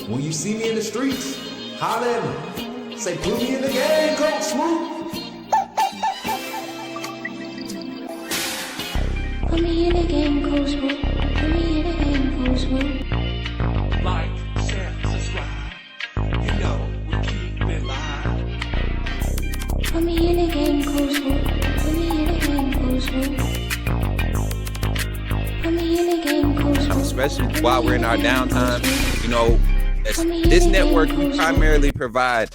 When you see me in the streets, holler at me. Say, put me in the game, Coach Smook. Put me in the game, Coach Smook. Put me in the game, Coach Smook. Like, share, subscribe. You know we keep it live. Put me in the game, Coach Smook. Put me in the game, Coach Smook. Put me in the game, Coach Smook. Especially while we're in our downtime, you know, this network, we primarily provide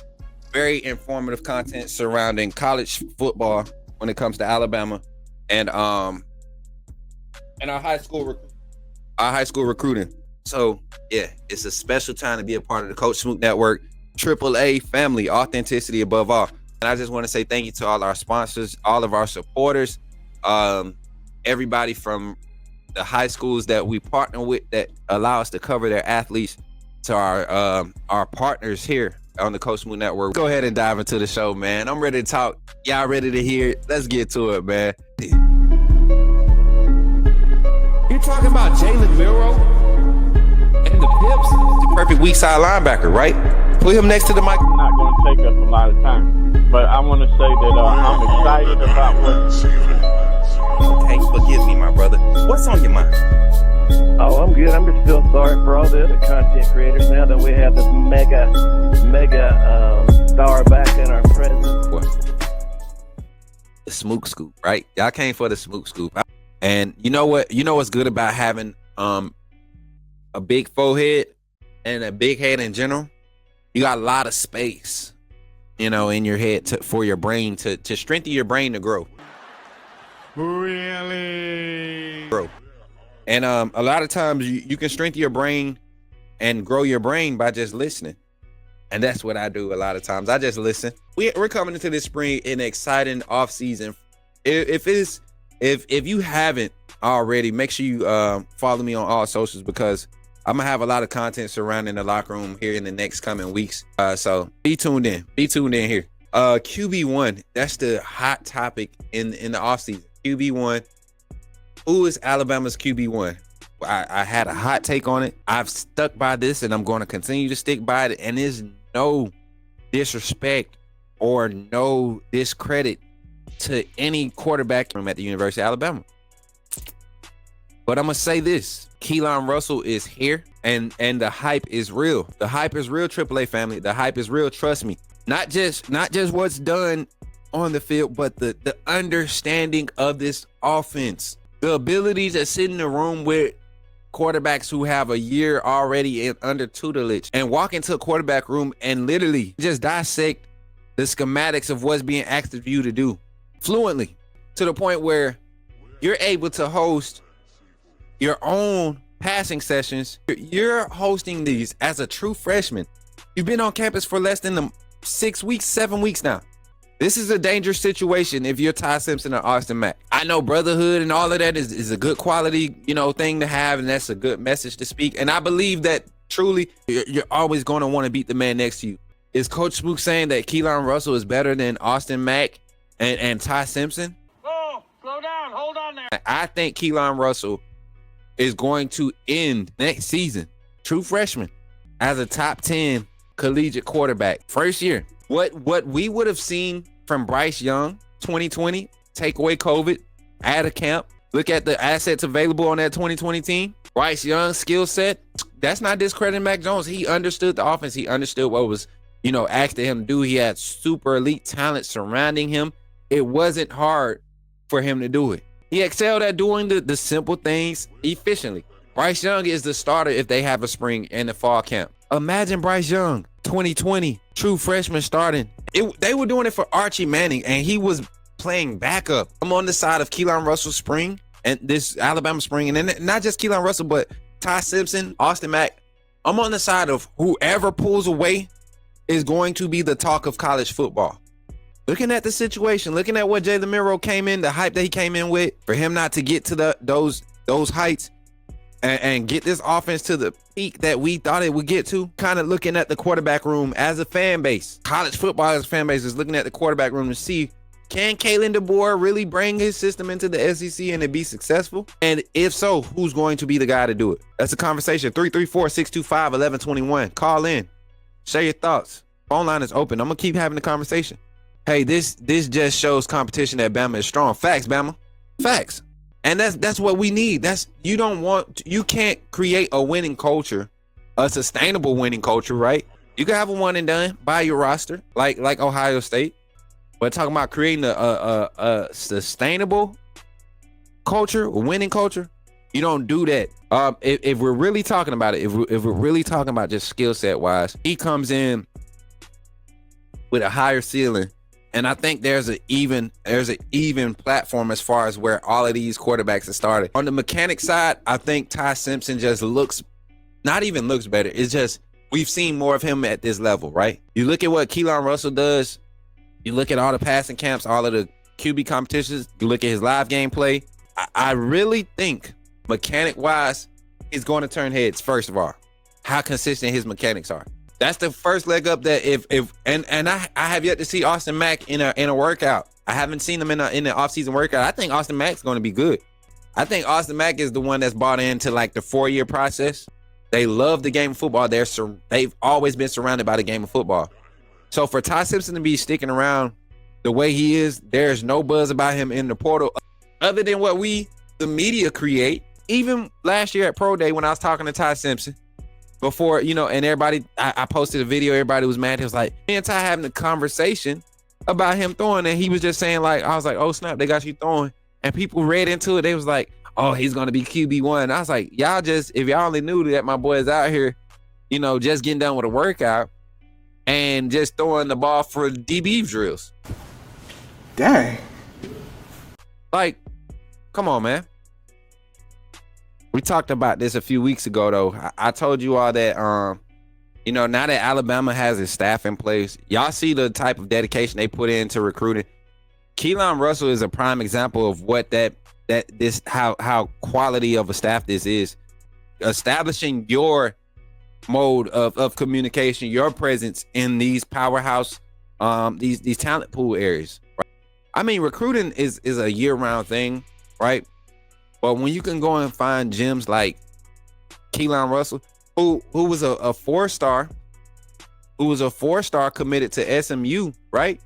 very informative content surrounding college football when it comes to Alabama and our high school recruiting. So yeah, it's a special time to be a part of the Coach Smook Network, AAA family, authenticity above all. And I just want to say thank you to all our sponsors, all of our supporters, everybody from the high schools that we partner with that allow us to cover their athletes, to our partners here on the Coach Smook Network. Go ahead and dive into the show, man. I'm ready to talk. Y'all ready to hear it? Let's get to it, man. You're talking about Jalen Milroe and the Pips? The perfect weak side linebacker, right? Put him next to the mic. It's not going to take us a lot of time, but I want to say that I'm excited about what. Okay, forgive me, my brother. What's on your mind? Oh, I'm good. I'm just still sorry for all the other content creators now that we have this mega star back in our presence. The Smook Scoop, right? Y'all came for the Smook Scoop. And you know what? You know what's good about having a big forehead and a big head in general? You got a lot of space, you know, in your head for your brain to strengthen your brain to grow. Really? Grow. And a lot of times you can strengthen your brain and grow your brain by just listening. And that's what I do a lot of times. I just listen. We're coming into this spring in an exciting off season. If you haven't already, make sure you follow me on all socials, because I'm gonna have a lot of content surrounding the locker room here in the next coming weeks. So be tuned in. Be tuned in here. QB1, that's the hot topic in the offseason. QB1. Who is Alabama's QB1? I had a hot take on it. I've stuck by this, and I'm going to continue to stick by it. And there's no disrespect or no discredit to any quarterback at the University of Alabama. But I'm going to say this. Keelon Russell is here, and the hype is real. The hype is real, AAA family. The hype is real, trust me. Not just what's done on the field, but the understanding of this offense. The ability to sit in the room with quarterbacks who have a year already under tutelage and walk into a quarterback room and literally just dissect the schematics of what's being asked of you to do fluently, to the point where you're able to host your own passing sessions. You're hosting these as a true freshman. You've been on campus for less than 6 weeks, 7 weeks now. This is a dangerous situation if you're Ty Simpson or Austin Mack. I know brotherhood and all of that is a good quality, you know, thing to have, and that's a good message to speak. And I believe that truly you're always going to want to beat the man next to you. Is Coach Smook saying that Keelon Russell is better than Austin Mack and Ty Simpson? Oh, slow down. Hold on there. I think Keelon Russell is going to end next season, true freshman, as a top 10 collegiate quarterback. First year. What we would have seen from Bryce Young 2020, take away COVID, add a camp, look at the assets available on that 2020 team. Bryce Young's skill set, that's not discrediting Mac Jones. He understood the offense. He understood what was, you know, asked of him to do. He had super elite talent surrounding him. It wasn't hard for him to do it. He excelled at doing the simple things efficiently. Bryce Young is the starter if they have a spring and a fall camp. Imagine Bryce Young, 2020, true freshman starting. They were doing it for Archie Manning, and he was playing backup. I'm on the side of Keelon Russell spring and this Alabama spring, and then not just Keelon Russell, but Ty Simpson, Austin Mack. I'm on the side of whoever pulls away is going to be the talk of college football. Looking at the situation, looking at what Jalen Milroe came in, the hype that he came in with, for him not to get to those heights and get this offense to the peak that we thought it would get to, kind of looking at the quarterback room as a fan base. College football as a fan base is looking at the quarterback room to see Can Kalen DeBoer really bring his system into the SEC and it be successful? And if so, who's going to be the guy to do it? That's a conversation. 334-625-1121. Call in. Share your thoughts. Phone line is open. I'm going to keep having the conversation. Hey, this just shows competition that Bama is strong. Facts, Bama. Facts. And that's what we need. You can't create a winning culture, a sustainable winning culture, right? You can have a one and done by your roster, like Ohio State. But talking about creating a sustainable culture, a winning culture, you don't do that. If we're really talking about it, if we're really talking about just skill set wise, he comes in with a higher ceiling, and I think there's an even platform as far as where all of these quarterbacks have started. On the mechanic side, I think Ty Simpson just not even looks better. It's just we've seen more of him at this level, right? You look at what Keelon Russell does. You look at all the passing camps, all of the QB competitions. You look at his live game play. I really think mechanic-wise, he's going to turn heads, first of all. How consistent his mechanics are. That's the first leg up that I have yet to see Austin Mack in a workout. I haven't seen him in the offseason workout. I think Austin Mack's going to be good. I think Austin Mack is the one that's bought into like the 4-year process. They love the game of football. They've always been surrounded by the game of football. So for Ty Simpson to be sticking around the way he is, there's no buzz about him in the portal other than what the media create. Even last year at Pro Day when I was talking to Ty Simpson before, and everybody, I posted a video, everybody was mad. It was like, me and Ty having a conversation about him throwing, and he was just saying like, I was like, oh snap, they got you throwing. And people read into it. They was like, oh, he's going to be QB1. I was like, if y'all only knew that my boy is out here, just getting done with a workout and just throwing the ball for DB drills. Dang. Like, come on, man. We talked about this a few weeks ago, though. I told you all that, now that Alabama has its staff in place, y'all see the type of dedication they put into recruiting. Keelon Russell is a prime example of what how quality of a staff this is. Establishing your mode of communication, your presence in these powerhouse, these talent pool areas. Right? I mean, recruiting is a year-round thing, right? But when you can go and find gems like Keelon Russell, who was a 4-star, committed to SMU, right?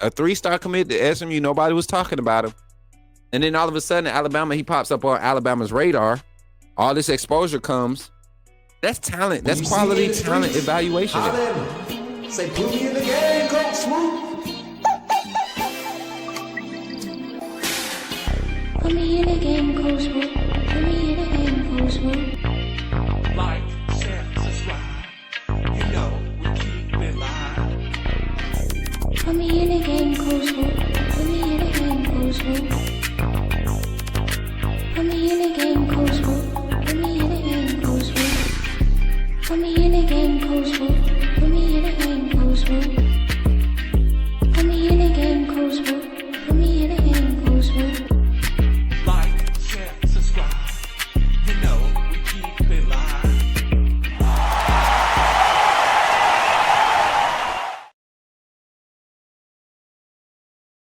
A 3-star committed to SMU, nobody was talking about him. And then all of a sudden, Alabama, he pops up on Alabama's radar. All this exposure comes. That's talent. That's quality talent evaluation. Say, put me in the game, Coach Smook. Put me in the game, Coach Smook. Put me in the game, Coach Smook. Like, share, subscribe. You know we keep it live. Put me in the game, Coach Smook. Put me in the game, Coach Smook. Put me in the game, Coach Smook. Put me in the game, Coach Smook. Put me in the game, Coach Smook. Put me in the game, Coach Smook.